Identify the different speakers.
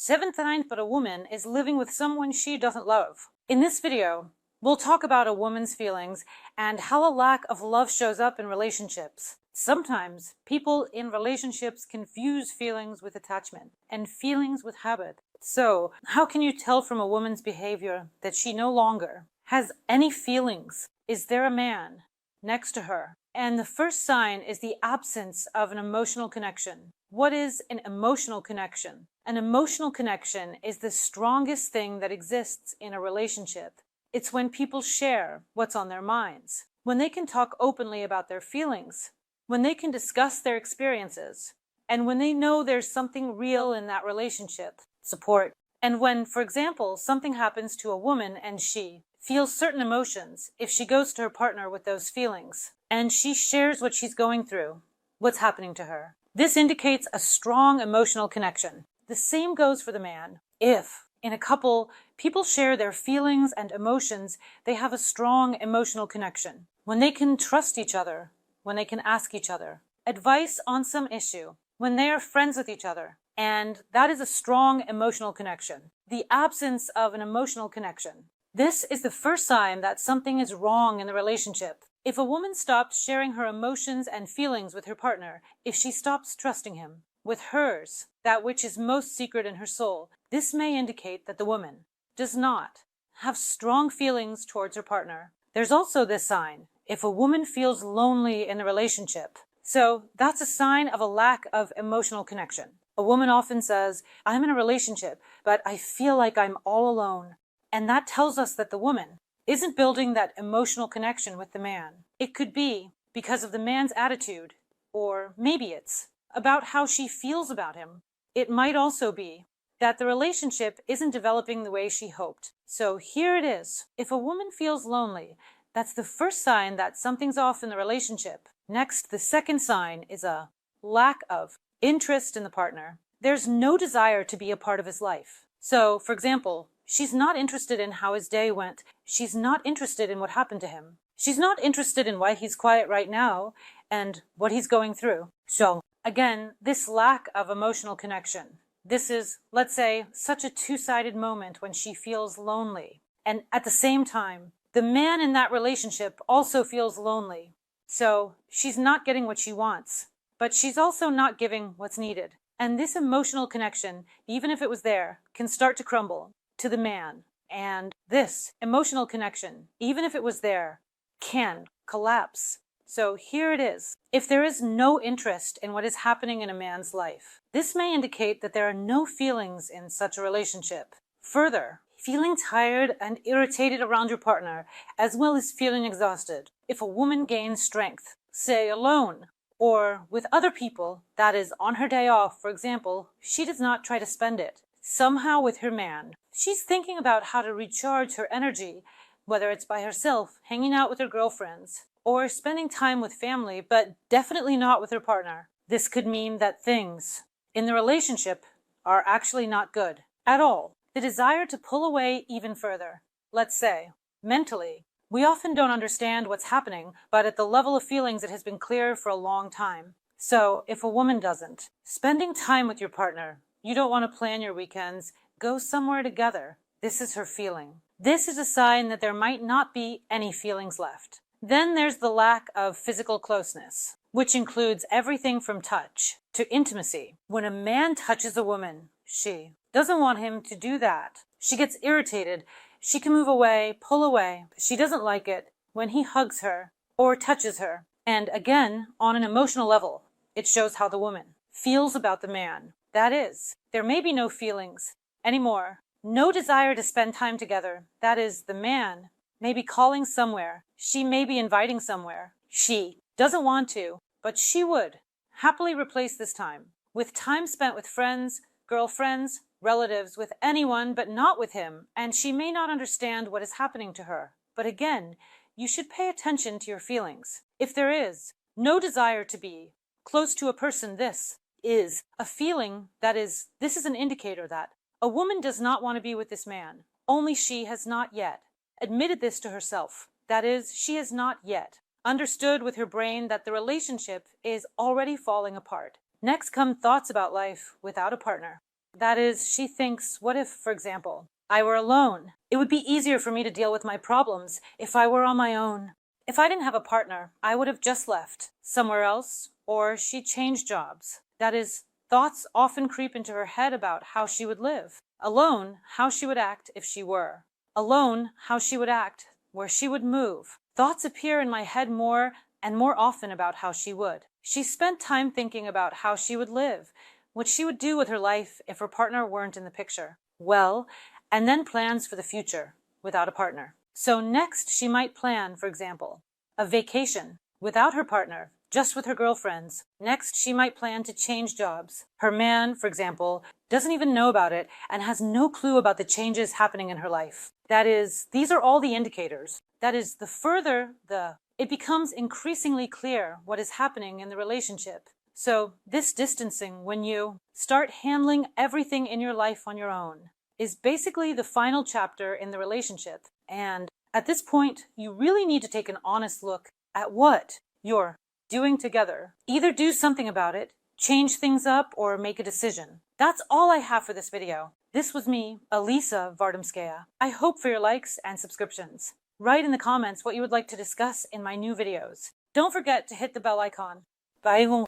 Speaker 1: Seventh ninth but a woman is living with someone she doesn't love. In this video, we'll talk about a woman's feelings and how a lack of love shows up in relationships. Sometimes people in relationships confuse feelings with attachment and feelings with habit. So, how can you tell from a woman's behavior that she no longer has any feelings? Is there a man next to her? And the first sign is the absence of an emotional connection. What is an emotional connection? An emotional connection is the strongest thing that exists in a relationship. It's when people share what's on their minds, when they can talk openly about their feelings, when they can discuss their experiences, and when they know there's something real in that relationship, support. And when, for example, something happens to a woman and she feels certain emotions, if she goes to her partner with those feelings, and she shares what she's going through, what's happening to her, this indicates a strong emotional connection. The same goes for the man. If, in a couple, people share their feelings and emotions, they have a strong emotional connection. When they can trust each other, when they can ask each other advice on some issue, when they are friends with each other, and that is a strong emotional connection. The absence of an emotional connection. This is the first sign that something is wrong in the relationship. If a woman stops sharing her emotions and feelings with her partner, if she stops trusting him with hers, that which is most secret in her soul, this may indicate that the woman does not have strong feelings towards her partner. There's also this sign, if a woman feels lonely in the relationship. So that's a sign of a lack of emotional connection. A woman often says, I'm in a relationship, but I feel like I'm all alone. And that tells us that the woman isn't building that emotional connection with the man. It could be because of the man's attitude, or maybe it's about how she feels about him. It might also be that the relationship isn't developing the way she hoped. So here it is. If a woman feels lonely, that's the first sign that something's off in the relationship. Next, the second sign is a lack of interest in the partner. There's no desire to be a part of his life. So, for example, she's not interested in how his day went. She's not interested in what happened to him. She's not interested in why he's quiet right now and what he's going through. So, again, this lack of emotional connection. This is, let's say, such a two-sided moment when she feels lonely. And at the same time, the man in that relationship also feels lonely. So, she's not getting what she wants, but she's also not giving what's needed. And this emotional connection, even if it was there, can start to crumble to the man. And this emotional connection, even if it was there, can collapse. So here it is. If there is no interest in what is happening in a man's life, this may indicate that there are no feelings in such a relationship. Further, feeling tired and irritated around your partner, as well as feeling exhausted. If a woman gains strength, say alone, or with other people, that is, on her day off, for example, she does not try to spend it somehow with her man. She's thinking about how to recharge her energy, whether it's by herself, hanging out with her girlfriends, or spending time with family, but definitely not with her partner. This could mean that things in the relationship are actually not good at all. The desire to pull away even further. Let's say, mentally, we often don't understand what's happening, but at the level of feelings it has been clear for a long time. So, if a woman doesn't, spending time with your partner, you don't want to plan your weekends, go somewhere together. This is her feeling. This is a sign that there might not be any feelings left. Then there's the lack of physical closeness, which includes everything from touch to intimacy. When a man touches a woman, she doesn't want him to do that. She gets irritated. She can move away, pull away. She doesn't like it when he hugs her or touches her. And again, on an emotional level, it shows how the woman feels about the man. That is, there may be no feelings anymore. No desire to spend time together. That is, the man may be calling somewhere. She may be inviting somewhere. She doesn't want to, but she would happily replace this time with time spent with friends, girlfriends, relatives, with anyone but not with him, and she may not understand what is happening to her. But again, you should pay attention to your feelings. If there is no desire to be close to a person, this is a feeling this is an indicator that a woman does not want to be with this man. Only she has not yet admitted this to herself. That is, she has not yet understood with her brain that the relationship is already falling apart. Next come thoughts about life without a partner. That is, she thinks, what if, for example, I were alone? It would be easier for me to deal with my problems if I were on my own. If I didn't have a partner, I would have just left somewhere else, or she'd change jobs. That is, thoughts often creep into her head about how she would live. Alone, how she would act if she were. Alone, how she would act, where she would move. Thoughts appear in my head more and more often about how she would. She spent time thinking about how she would live, what she would do with her life if her partner weren't in the picture. Well, and then plans for the future without a partner. So next she might plan, for example, a vacation without her partner, just with her girlfriends. Next she might plan to change jobs. Her man, for example, doesn't even know about it and has no clue about the changes happening in her life. That is, these are all the indicators. That is, the further it becomes increasingly clear what is happening in the relationship. So this distancing, when you start handling everything in your life on your own, is basically the final chapter in the relationship. And at this point, you really need to take an honest look at what you're doing together. Either do something about it, change things up, or make a decision. That's all I have for this video. This was me, Elisa Vardomskaya. I hope for your likes and subscriptions. Write in the comments what you would like to discuss in my new videos. Don't forget to hit the bell icon. Bye.